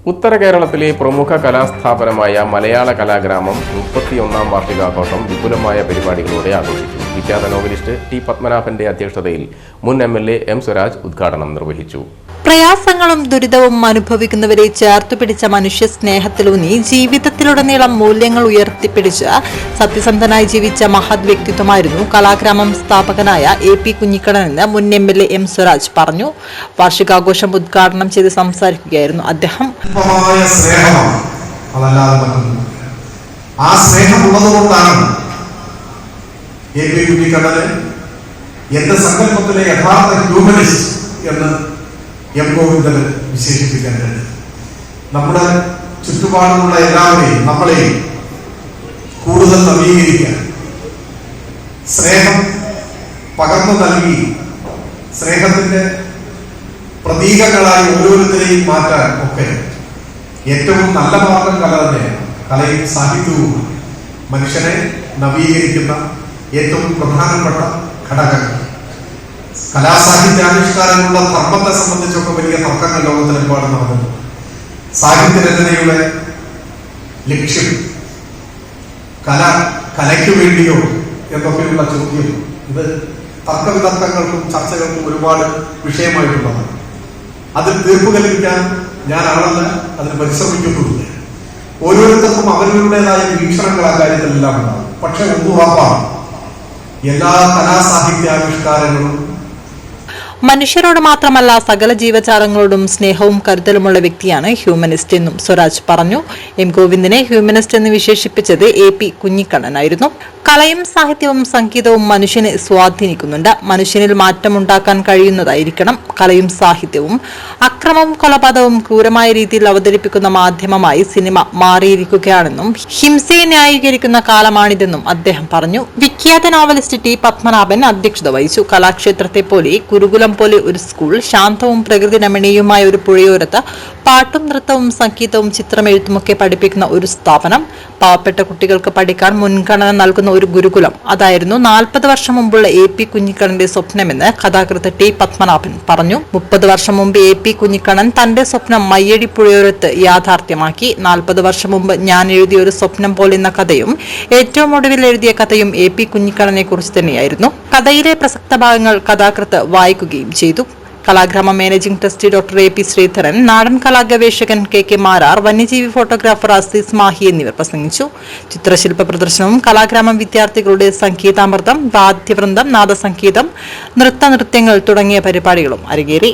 ഉത്തര കേരളത്തിലെ പ്രമുഖ കലാസ്ഥാപനമായ മലയാള കലാഗ്രാമം 31ാം വാർഷികാഘോഷം വിപുലമായ പരിപാടികളോടെ ആഘോഷിച്ചു. വിഖ്യാത നോവലിസ്റ്റ് ടി പത്മനാഭന്റെ അധ്യക്ഷതയിൽ മുൻ MLA M സ്വരാജ് ഉദ്ഘാടനം നിർവഹിച്ചു. പ്രയാസങ്ങളും ദുരിതവും അനുഭവിക്കുന്നവരെ ചേർത്തുപിടിച്ച മനുഷ്യ സ്നേഹത്തിലൂന്നി ജീവിതത്തിലുടനീളം മൂല്യങ്ങൾ ഉയർത്തിപ്പിടിച്ച് സത്യസന്ധനായി ജീവിച്ച മഹത് വ്യക്തിത്വമായിരുന്നു കലാഗ്രാമം സ്ഥാപകനായ AP കുഞ്ഞിക്കണ്ണനെന്ന് മുൻ MLA M സ്വരാജ് പറഞ്ഞു. വാർഷികാഘോഷം ഉദ്ഘാടനം ചെയ്ത് സംസാരിക്കുകയായിരുന്നു അദ്ദേഹം. എന്റെ സങ്കല്പത്തിലെ യഥാർത്ഥ ഹ്യൂമനിസ്റ്റ് എന്ന് M ഗോവിന്ദന് വിശേഷിപ്പിക്കാൻ കഴിയും. നമ്മുടെ ചുറ്റുപാടുമുള്ള എല്ലാവരെയും നമ്മളെയും കൂടുതൽ നവീകരിക്കാൻ, സ്നേഹം പകർന്നു നൽകി സ്നേഹത്തിന്റെ പ്രതീകങ്ങളായി ഓരോരുത്തരെയും മാറ്റാൻ ഒക്കെ ഏറ്റവും നല്ല മാർഗം കല തന്നെയാണ്. കലയും സാഹിത്യവും മനുഷ്യനെ നവീകരിക്കുന്ന ഏറ്റവും പ്രധാനപ്പെട്ട ഘടകങ്ങൾ. കലാസാഹിത്യാവിഷ്കാരങ്ങളുടെ ധർമ്മത്തെ സംബന്ധിച്ചൊക്കെ വലിയ തർക്കങ്ങൾ ലോകത്തിലെമ്പാട് നടന്നു. സാഹിത്യരചനയുടെ ലക്ഷ്യം കലയ്ക്ക് വേണ്ടിയോ എന്നൊക്കെയുള്ള ചോദ്യം ഇത് തർക്കവിതർക്കങ്ങൾക്കും ചർച്ചകൾക്കും ഒരുപാട് വിഷയമായിട്ടുള്ളതാണ്. അതിൽ തീർപ്പ് കൽപ്പിക്കാൻ ഞാൻ ആളല്ല, അതിന് പരിശ്രമിക്കുന്നുമില്ല. ഓരോരുത്തർക്കും അവരവരുടേതായ വീക്ഷണങ്ങൾ ആ കാര്യത്തിലെല്ലാം ഉണ്ടാകും. പക്ഷെ ഒന്നും ഉറപ്പാണ്, എല്ലാ കലാസാഹിത്യാവിഷ്കാരങ്ങളും മനുഷ്യരോട് മാത്രമല്ല സകല ജീവജാലങ്ങളോടും സ്നേഹവും കരുതലുമുള്ള വ്യക്തിയാണ് ഹ്യൂമനിസ്റ്റ് എന്നും സ്വരാജ് പറഞ്ഞു. M ഗോവിന്ദനെ ഹ്യൂമനിസ്റ്റ് എന്ന് വിശേഷിപ്പിച്ചത് AP കുഞ്ഞിക്കണ്ണനായിരുന്നു. കലയും സാഹിത്യവും സംഗീതവും മനുഷ്യനെ സ്വാധീനിക്കുന്നുണ്ട്. മനുഷ്യനിൽ മാറ്റമുണ്ടാക്കാൻ കഴിയുന്നതായിരിക്കണം കലയും സാഹിത്യവും. അക്രമവും കൊലപാതകവും ക്രൂരമായ രീതിയിൽ അവതരിപ്പിക്കുന്ന മാധ്യമമായി സിനിമ മാറിയിരിക്കുകയാണെന്നും ഹിംസയെ ന്യായീകരിക്കുന്ന കാലമാണിതെന്നും അദ്ദേഹം പറഞ്ഞു. വിഖ്യാത നോവലിസ്റ്റ് ടി പത്മനാഭൻ അധ്യക്ഷത വഹിച്ചു. കലാക്ഷേത്രത്തെ പോലെ ഗുരുകുലം പോലെ ഒരു സ്കൂൾ, ശാന്തവും പ്രകൃതി രമണീയമായ ഒരു പുഴയോരത്ത് പാട്ടും നൃത്തവും സംഗീതവും ചിത്രമെഴുത്തുമൊക്കെ പഠിപ്പിക്കുന്ന ഒരു സ്ഥാപനം, പാവപ്പെട്ട കുട്ടികൾക്ക് പഠിക്കാൻ മുൻഗണന നൽകുന്ന ഒരു ഗുരുകുലം, അതായിരുന്നു 40 വർഷം മുമ്പുള്ള AP കുഞ്ഞിക്കണ്ണന്റെ സ്വപ്നമെന്ന് കഥാകൃത്ത് ടി പത്മനാഭൻ പറഞ്ഞു. 30 വർഷം മുമ്പ് AP കുഞ്ഞിക്കണ്ണൻ തന്റെ സ്വപ്നം മയ്യഴി പുഴയോരത്ത് യാഥാർത്ഥ്യമാക്കി. 40 വർഷം മുമ്പ് ഞാൻ എഴുതിയ ഒരു സ്വപ്നം പോലെന്ന കഥയും ഏറ്റവും ഒടുവിൽ എഴുതിയ കഥയും AP കുഞ്ഞിക്കണ്ണനെ കുറിച്ച് തന്നെയായിരുന്നു. കഥയിലെ പ്രസക്ത ഭാഗങ്ങൾ കഥാകൃത്ത് വായിക്കുകയും ചെയ്തു. Kalagrama managing trustee doctor AP Sreedharan, നാടൻ കലാഗവേഷകൻ KK മാരാർ, വന്യജീവി ഫോട്ടോഗ്രാഫർ അസീസ് മാഹി എന്നിവർ പ്രസംഗിച്ചു. ചിത്രശില്പ പ്രദർശനവും കലാഗ്രാമം വിദ്യാർത്ഥികളുടെ സംഗീതാമൃതം, വാദ്യവൃന്ദം, നാദസംഗീതം, നൃത്തനൃത്യങ്ങൾ തുടങ്ങിയ പരിപാടികളും അരങ്ങേറി.